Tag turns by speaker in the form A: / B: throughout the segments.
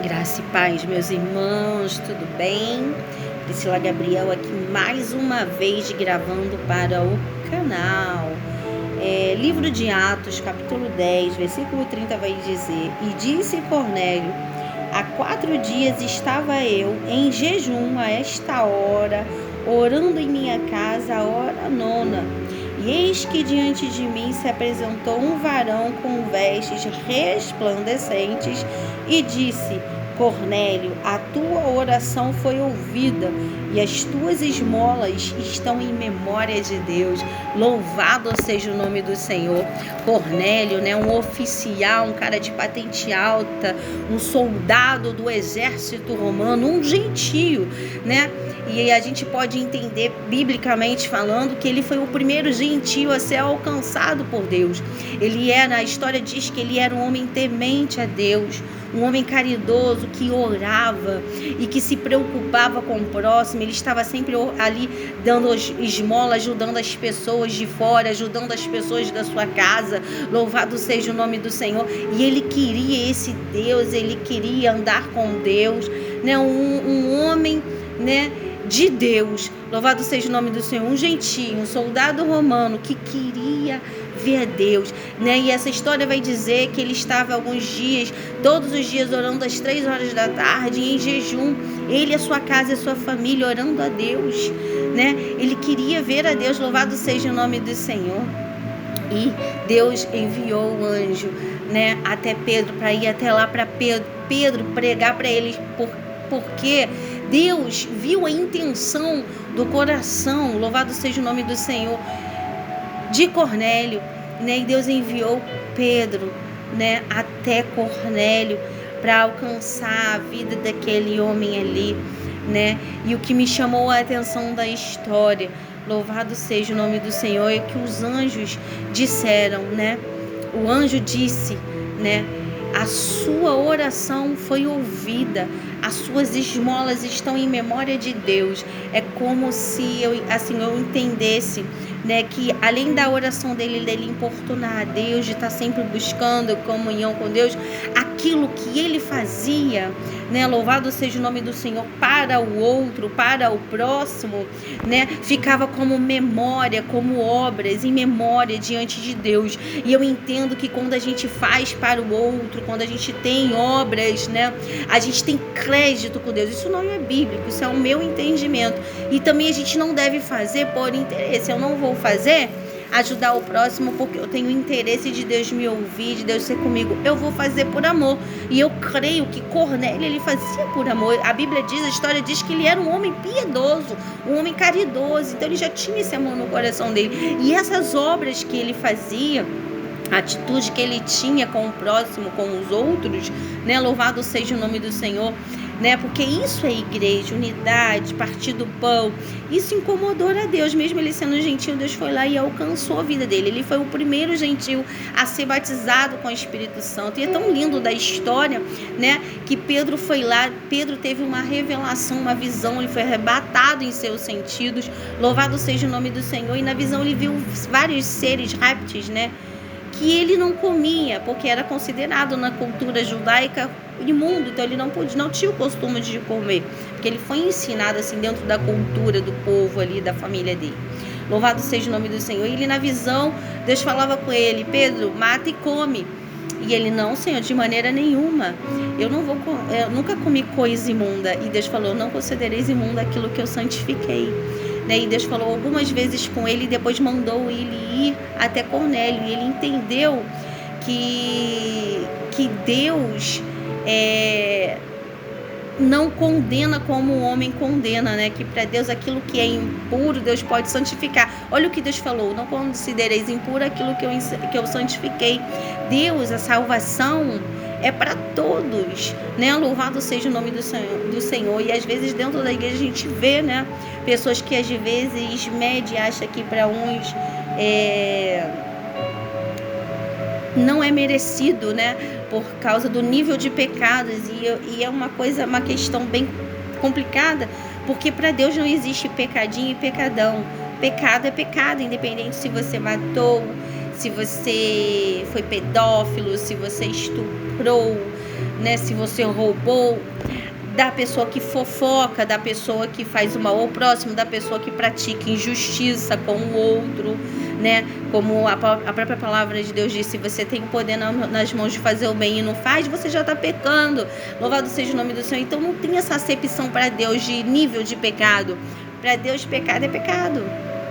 A: Graça e paz, meus irmãos, tudo bem? Priscila Gabriel aqui mais uma vez gravando para o canal. Livro de Atos, capítulo 10, versículo 30 vai dizer: E disse Cornélio: há 4 dias estava eu em jejum a esta hora, orando em minha casa a hora 9. E eis que diante de mim se apresentou um varão com vestes resplandecentes e disse: Cornélio, a tua oração foi ouvida e as tuas esmolas estão em memória de Deus. Louvado seja o nome do Senhor. Cornélio, um oficial, um cara de patente alta, um soldado do exército romano, um gentio, E a gente pode entender, biblicamente falando, que ele foi o primeiro gentio a ser alcançado por Deus. A história diz que ele era um homem temente a Deus, um homem caridoso que orava e que se preocupava com o próximo. Ele estava sempre ali dando esmola, ajudando as pessoas de fora, ajudando as pessoas da sua casa. Louvado seja o nome do Senhor. E ele queria esse Deus, ele queria andar com Deus, um homem, de Deus. Louvado seja o nome do Senhor. Um gentio, um soldado romano que queria ver a Deus, E essa história vai dizer que ele estava alguns dias, todos os dias, orando às 3 horas da tarde, em jejum. Ele, a sua casa e a sua família orando a Deus, Ele queria ver a Deus. Louvado seja o nome do Senhor. E Deus enviou o anjo, até Pedro, para ir até lá para Pedro pregar para eles, porque Deus viu a intenção do coração, louvado seja o nome do Senhor, de Cornélio, E Deus enviou Pedro, até Cornélio para alcançar a vida daquele homem ali, E o que me chamou a atenção da história, louvado seja o nome do Senhor, é que os anjos disseram, O anjo disse, a sua oração foi ouvida, as suas esmolas estão em memória de Deus. É como se eu entendesse, que além da oração dele importunar a Deus, de estar sempre buscando comunhão com Deus, aquilo que ele fazia, louvado seja o nome do Senhor, para o outro, para o próximo, ficava como memória, como obras em memória diante de Deus. E eu entendo que quando a gente faz para o outro, quando a gente tem obras, a gente tem crédito com Deus. Isso não é bíblico, isso é o meu entendimento. E também a gente não deve fazer por interesse. Eu não vou fazer ajudar o próximo porque eu tenho interesse de Deus me ouvir, de Deus ser comigo. Eu vou fazer por amor. E eu creio que Cornélio, ele fazia por amor. A Bíblia diz, a história diz que ele era um homem piedoso, um homem caridoso. Então ele já tinha esse amor no coração dele. E essas obras que ele fazia, a atitude que ele tinha com o próximo, com os outros, louvado seja o nome do Senhor, porque isso é igreja, unidade, partir do pão. Isso incomodou a Deus. Mesmo ele sendo gentil, Deus foi lá e alcançou a vida dele. Ele foi o primeiro gentil a ser batizado com o Espírito Santo. E é tão lindo da história, que Pedro foi lá, Pedro teve uma revelação, uma visão, ele foi arrebatado em seus sentidos. Louvado seja o nome do Senhor. E na visão ele viu vários seres, répteis, que ele não comia, porque era considerado na cultura judaica imundo. Então ele não tinha o costume de comer, porque ele foi ensinado assim dentro da cultura do povo ali, da família dele. Louvado seja o nome do Senhor. E ele, na visão, Deus falava com ele: Pedro, mata e come. E ele: não, Senhor, de maneira nenhuma, eu nunca comi coisa imunda. E Deus falou: não considereis imunda aquilo que eu santifiquei. E Deus falou algumas vezes com ele, e depois mandou ele ir até Cornélio. E ele entendeu que Deus não condena como o homem condena, que para Deus aquilo que é impuro, Deus pode santificar. Olha o que Deus falou: não considereis impuro aquilo que eu santifiquei. Deus, a salvação é para todos, Louvado seja o nome do Senhor. E às vezes dentro da igreja a gente vê, pessoas que às vezes medem, acham que para uns não é merecido, por causa do nível de pecados. E é uma questão bem complicada, porque para Deus não existe pecadinho e pecadão. Pecado é pecado, independente se você matou, se você foi pedófilo, se você estuprou, né? Se você roubou, da pessoa que fofoca, da pessoa que faz o mal ao próximo, da pessoa que pratica injustiça com o outro, né? Como a própria palavra de Deus diz, se você tem o poder nas mãos de fazer o bem e não faz, você já está pecando. Louvado seja o nome do Senhor. Então não tem essa acepção para Deus de nível de pecado. Para Deus, pecado é pecado.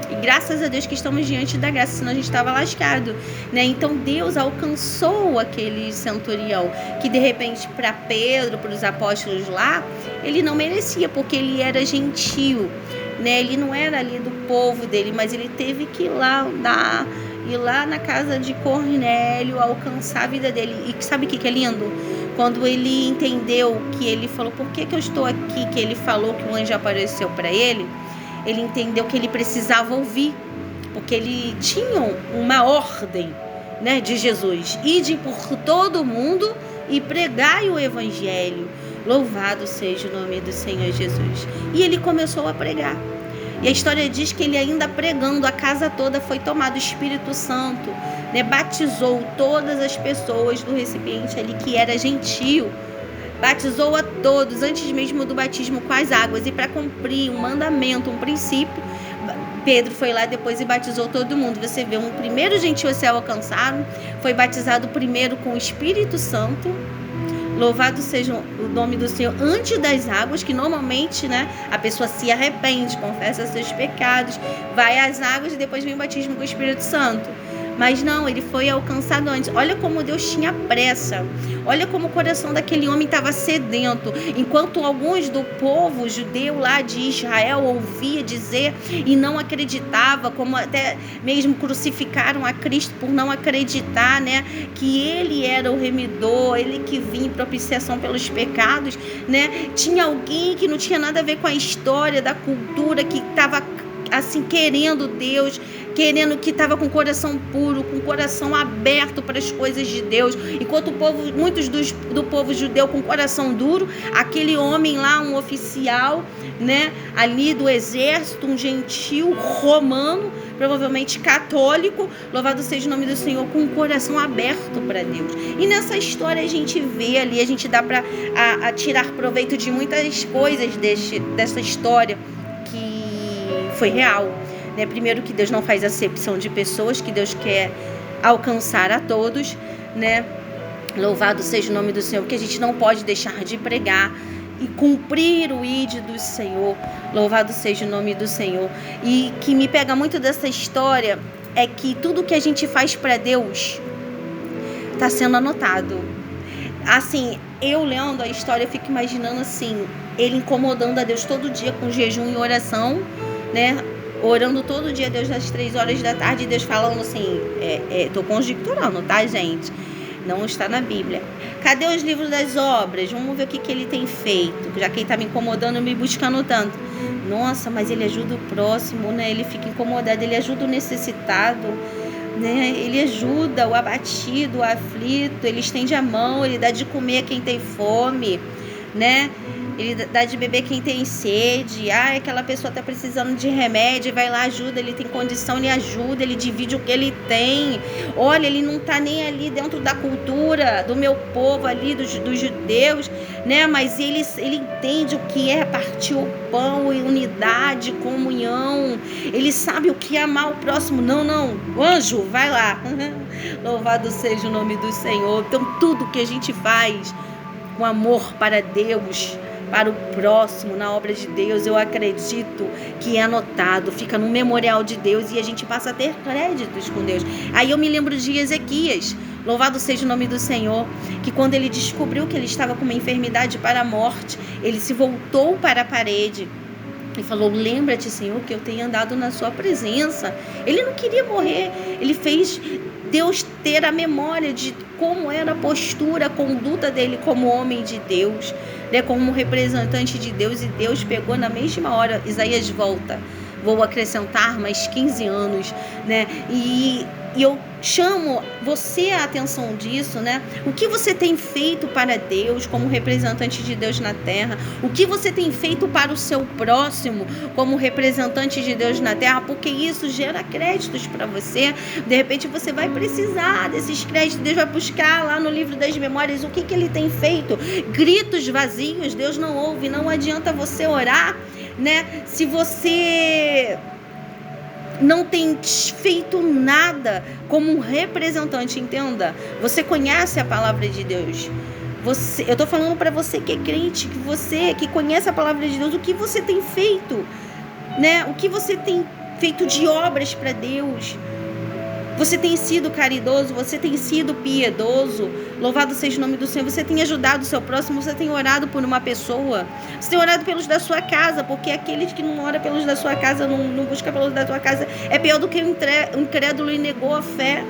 A: E graças a Deus que estamos diante da graça, senão a gente estava lascado, né? Então Deus alcançou aquele centurião, que de repente para Pedro, para os apóstolos lá, ele não merecia, porque ele era gentio, né? Ele não era ali do povo dele, mas ele teve que ir lá na casa de Cornélio, alcançar a vida dele. E sabe o que é lindo? Quando ele entendeu que ele falou, por que eu estou aqui? Que ele falou que o anjo apareceu para ele. Ele entendeu que ele precisava ouvir, porque ele tinha uma ordem, né, de Jesus. Ide por todo mundo e pregai o evangelho. Louvado seja o nome do Senhor Jesus. E ele começou a pregar. E a história diz que ele ainda pregando, a casa toda foi tomada, o Espírito Santo, né, batizou todas as pessoas do recipiente ali que era gentio. Batizou a todos, antes mesmo do batismo com as águas. E para cumprir um mandamento, um princípio, Pedro foi lá depois e batizou todo mundo. Você vê, um primeiro gentil a ser alcançado, foi batizado primeiro com o Espírito Santo. Louvado seja o nome do Senhor, antes das águas, que normalmente, né, a pessoa se arrepende, confessa seus pecados, vai às águas e depois vem o batismo com o Espírito Santo. Mas não, ele foi alcançado antes. Olha como Deus tinha pressa. Olha como o coração daquele homem estava sedento. Enquanto alguns do povo judeu lá de Israel ouvia dizer e não acreditava, como até mesmo crucificaram a Cristo por não acreditar, né, que ele era o remidor, ele que vinha em propiciação pelos pecados, né? Tinha alguém que não tinha nada a ver com a história da cultura, que estava assim querendo Deus, querendo, que estava com o coração puro, com o coração aberto para as coisas de Deus. Enquanto muitos do povo judeu com o coração duro, aquele homem lá, um oficial, né, ali do exército, um gentil romano, provavelmente católico, louvado seja o nome do Senhor, com o coração aberto para Deus. E nessa história a gente vê ali, a gente dá para tirar proveito de muitas coisas dessa história que foi real. Primeiro, que Deus não faz acepção de pessoas, que Deus quer alcançar a todos, né? Louvado seja o nome do Senhor, que a gente não pode deixar de pregar e cumprir o ide do Senhor. Louvado seja o nome do Senhor. E que me pega muito dessa história é que tudo que a gente faz para Deus está sendo anotado. Assim, eu lendo a história, eu fico imaginando assim, ele incomodando a Deus todo dia com jejum e oração, né? Orando todo dia a Deus às 3 horas da tarde, e Deus falando assim, tô conjecturando, tá, gente? Não está na Bíblia. Cadê os livros das obras? Vamos ver o que ele tem feito, já que ele tá me incomodando, me buscando tanto. Nossa, mas ele ajuda o próximo, né? Ele fica incomodado, ele ajuda o necessitado, né? Ele ajuda o abatido, o aflito, ele estende a mão, ele dá de comer a quem tem fome, né? Ele dá de beber quem tem sede. Aquela pessoa está precisando de remédio, vai lá, ajuda. Ele tem condição, ele ajuda, ele divide o que ele tem. Olha, ele não está nem ali dentro da cultura do meu povo ali, dos judeus, né? Mas ele entende o que é partir o pão em unidade, comunhão. Ele sabe o que é amar o próximo. Não, anjo, vai lá. Louvado seja o nome do Senhor. Então, tudo que a gente faz com amor para Deus, para o próximo, na obra de Deus, eu acredito que é anotado, fica no memorial de Deus e a gente passa a ter créditos com Deus. Aí eu me lembro de Ezequias, louvado seja o nome do Senhor, que quando ele descobriu que ele estava com uma enfermidade para a morte, ele se voltou para a parede e falou: lembra-te, Senhor, que eu tenho andado na sua presença. Ele não queria morrer, ele fez Deus ter a memória de como era a postura, a conduta dele como homem de Deus, né, como representante de Deus. E Deus pegou na mesma hora. Isaías volta, vou acrescentar mais 15 anos, né? E eu chamo você a atenção disso, né? O que você tem feito para Deus como representante de Deus na terra? O que você tem feito para o seu próximo como representante de Deus na terra? Porque isso gera créditos para você. De repente você vai precisar desses créditos. Deus vai buscar lá no livro das memórias o que ele tem feito. Gritos vazios, Deus não ouve. Não adianta você orar, né? Se você não tem feito nada como um representante, entenda. Você conhece a palavra de Deus. Eu estou falando para você que é crente, que você que conhece a palavra de Deus, o que você tem feito, né? O que você tem feito de obras para Deus. Você tem sido caridoso, você tem sido piedoso. Louvado seja o nome do Senhor. Você tem ajudado o seu próximo, você tem orado por uma pessoa. Você tem orado pelos da sua casa, porque aquele que não ora pelos da sua casa, não busca pelos da sua casa, é pior do que um incrédulo e negou a fé.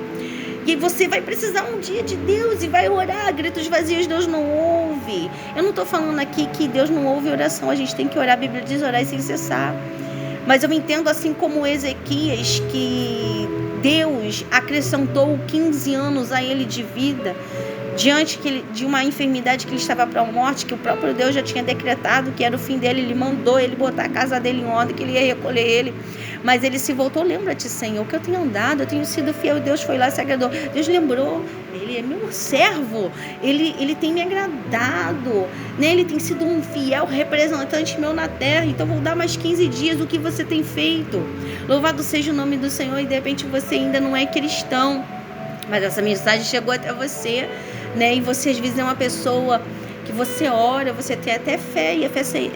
A: E você vai precisar um dia de Deus e vai orar. Gritos vazios Deus não ouve. Eu não estou falando aqui que Deus não ouve oração. A gente tem que orar. A Bíblia diz orar sem cessar. Mas eu entendo assim como Ezequias, que Deus acrescentou 15 anos a ele de vida, diante de uma enfermidade que ele estava para a morte, que o próprio Deus já tinha decretado que era o fim dele. Ele mandou ele botar a casa dele em ordem, que ele ia recolher ele. Mas ele se voltou. Lembra-te, Senhor, que eu tenho andado, eu tenho sido fiel. Deus foi lá e se agradou. Deus lembrou. Ele é meu servo. Ele tem me agradado, né? Ele tem sido um fiel representante meu na terra. Então vou dar mais 15 dias. O que você tem feito? Louvado seja o nome do Senhor. E de repente você ainda não é cristão, mas essa mensagem chegou até você, né? E você às vezes é uma pessoa que você ora, você tem até fé, e a fé sem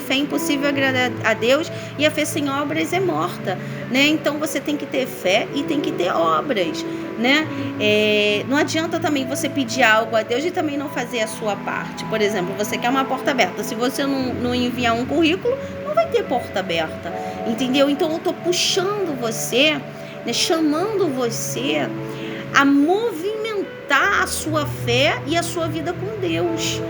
A: fé é impossível agradar a Deus, e a fé sem obras é morta, né? Então você tem que ter fé e tem que ter obras, né? Não adianta também você pedir algo a Deus e também não fazer a sua parte. Por exemplo, você quer uma porta aberta, se você não enviar um currículo, não vai ter porta aberta, entendeu? Então eu estou puxando você, né, chamando você a movimentar a sua fé e a sua vida com Deus.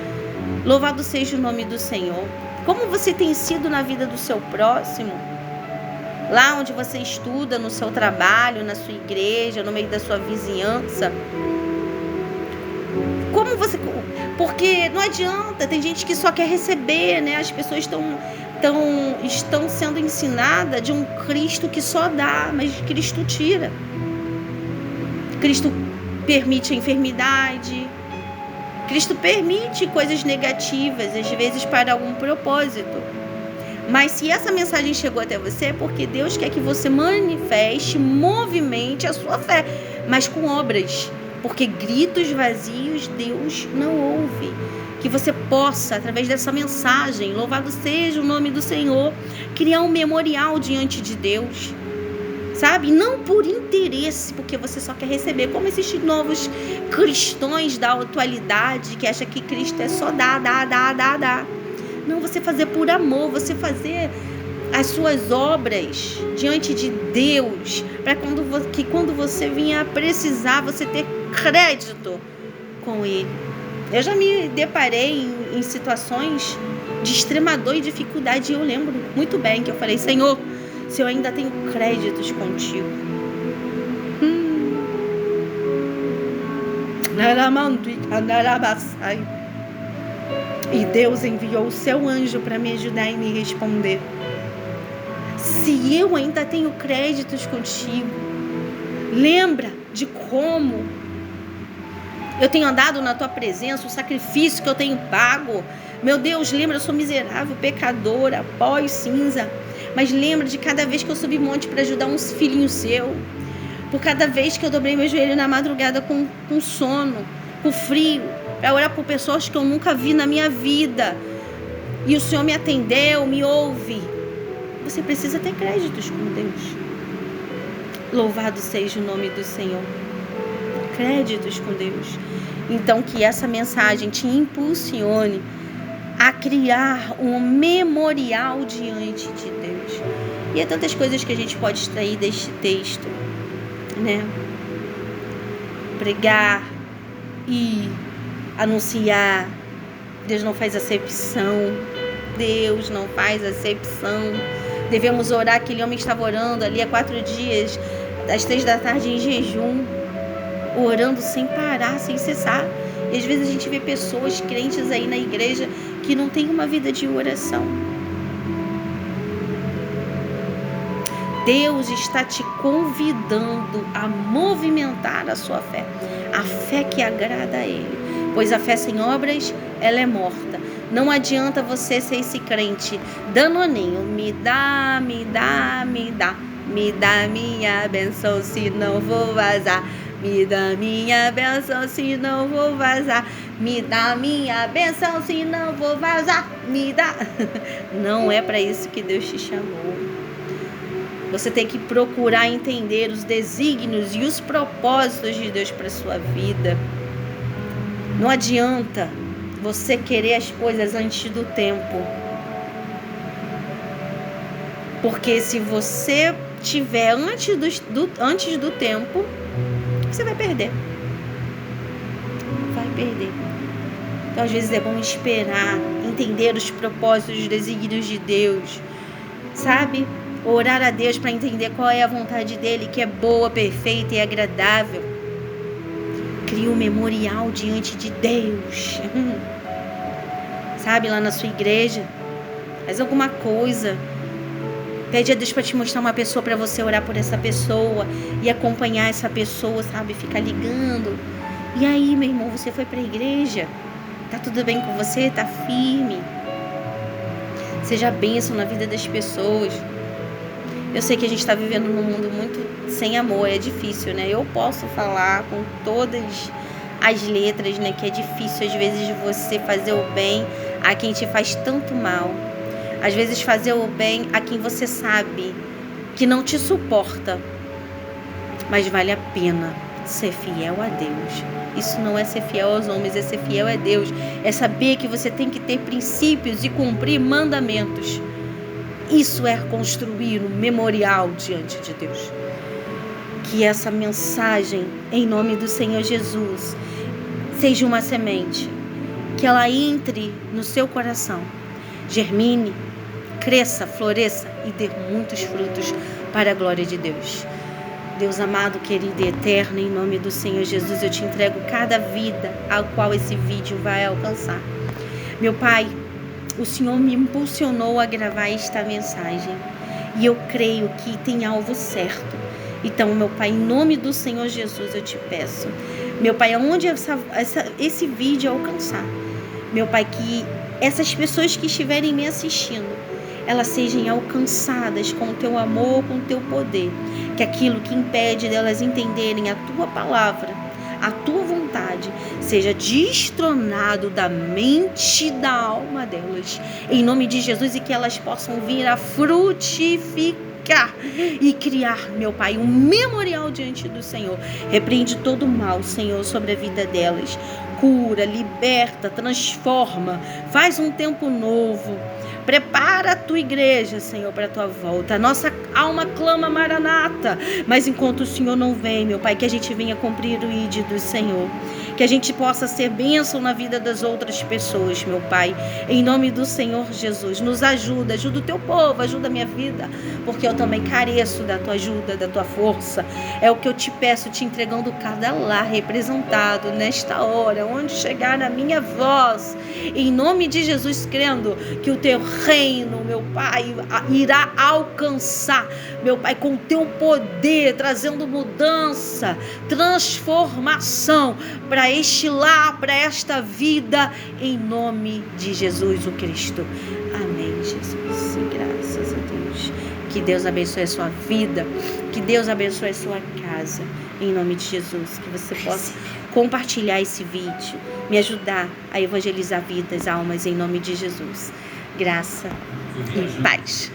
A: Louvado seja o nome do Senhor. Como você tem sido na vida do seu próximo? Lá onde você estuda, no seu trabalho, na sua igreja, no meio da sua vizinhança. Como você... Porque não adianta, tem gente que só quer receber, né? As pessoas estão sendo ensinadas de um Cristo que só dá, mas Cristo tira. Cristo permite a enfermidade. Cristo permite coisas negativas, às vezes para algum propósito. Mas se essa mensagem chegou até você, é porque Deus quer que você manifeste, movimente a sua fé, mas com obras. Porque gritos vazios Deus não ouve. Que você possa, através dessa mensagem, louvado seja o nome do Senhor, criar um memorial diante de Deus. Sabe? Não por interesse, porque você só quer receber. Como esses novos cristãos da atualidade, que acham que Cristo é só dar. Não, você fazer por amor, você fazer as suas obras diante de Deus, para quando você vinha precisar, você ter crédito com Ele. Eu já me deparei em situações de extrema dor e dificuldade, e eu lembro muito bem que eu falei: Senhor, se eu ainda tenho créditos contigo. E Deus enviou o seu anjo para me ajudar e me responder. Se eu ainda tenho créditos contigo, lembra de como eu tenho andado na tua presença, o sacrifício que eu tenho pago. Meu Deus, lembra, eu sou miserável, pecadora, pó e cinza. Mas lembra de cada vez que eu subi monte para ajudar um filhinho seu. Por cada vez que eu dobrei meu joelho na madrugada com sono, com frio, para orar por pessoas que eu nunca vi na minha vida. E o Senhor me atendeu, me ouve. Você precisa ter créditos com Deus. Louvado seja o nome do Senhor. Créditos com Deus. Então que essa mensagem te impulsione a criar um memorial diante de Deus. E há tantas coisas que a gente pode extrair deste texto, né? Pregar e anunciar. Deus não faz acepção. Deus não faz acepção. Devemos orar. Aquele homem estava orando ali há 4 dias, às 3 da tarde em jejum, orando sem parar, sem cessar. E às vezes a gente vê pessoas crentes aí na igreja que não tem uma vida de oração. Deus está te convidando a movimentar a sua fé, a fé que agrada a Ele, pois a fé sem obras, ela é morta. Não adianta você ser esse crente danoninho, me dá minha bênção, se não vou vazar, me dá minha bênção, se não vou vazar, me dá minha bênção, se não vou vazar, me dá. Não é para isso que Deus te chamou. Você tem que procurar entender os desígnios e os propósitos de Deus para a sua vida. Não adianta você querer as coisas antes do tempo. Porque se você tiver antes do tempo, você vai perder. Vai perder. Então, às vezes é bom esperar, entender os propósitos, os desígnios de Deus, sabe? Orar a Deus para entender qual é a vontade dele, que é boa, perfeita e agradável. Crie um memorial diante de Deus. Sabe, lá na sua igreja, faz alguma coisa. Pede a Deus para te mostrar uma pessoa, para você orar por essa pessoa e acompanhar essa pessoa, sabe? Ficar ligando. E aí, meu irmão, você foi para a igreja? Tá tudo bem com você? Tá firme? Seja bênção na vida das pessoas. Eu sei que a gente está vivendo num mundo muito sem amor, é difícil, né? Eu posso falar com todas as letras, né? Que é difícil, às vezes, você fazer o bem a quem te faz tanto mal. Às vezes, fazer o bem a quem você sabe que não te suporta. Mas vale a pena ser fiel a Deus. Isso não é ser fiel aos homens, é ser fiel a Deus. É saber que você tem que ter princípios e cumprir mandamentos. Isso é construir um memorial diante de Deus. Que essa mensagem, em nome do Senhor Jesus, seja uma semente, que ela entre no seu coração, germine, cresça, floresça e dê muitos frutos para a glória de Deus. Deus amado, querido e eterno, em nome do Senhor Jesus, eu te entrego cada vida ao qual esse vídeo vai alcançar. Meu Pai, o Senhor me impulsionou a gravar esta mensagem e eu creio que tem alvo certo. Então, meu Pai, em nome do Senhor Jesus, eu te peço, meu Pai, aonde esse vídeo alcançar, meu Pai, que essas pessoas que estiverem me assistindo, elas sejam alcançadas com o teu amor, com o teu poder, que aquilo que impede delas entenderem a tua palavra, a tua vontade, seja destronado da mente e da alma delas, em nome de Jesus, e que elas possam vir a frutificar e criar, meu Pai, um memorial diante do Senhor. Repreende todo o mal, Senhor, sobre a vida delas. Cura, liberta, transforma, faz um tempo novo. Prepara a tua igreja, Senhor, para a tua volta. A nossa alma clama Maranata. Mas enquanto o Senhor não vem, meu Pai, que a gente venha cumprir o ID do Senhor. Que a gente possa ser bênção na vida das outras pessoas, meu Pai. Em nome do Senhor Jesus, nos ajuda. Ajuda o teu povo, ajuda a minha vida. Porque eu também careço da tua ajuda, da tua força. É o que eu te peço, te entregando cada lar representado nesta hora, onde chegar a minha voz. Em nome de Jesus, crendo que o teu reino, meu Pai, irá alcançar, meu Pai, com o teu poder, trazendo mudança, transformação para este lar, para esta vida, em nome de Jesus o Cristo. Amém, Jesus, e graças a Deus. Que Deus abençoe a sua vida, que Deus abençoe a sua casa, em nome de Jesus, que você possa compartilhar esse vídeo, me ajudar a evangelizar vidas, almas, em nome de Jesus. Graça e paz.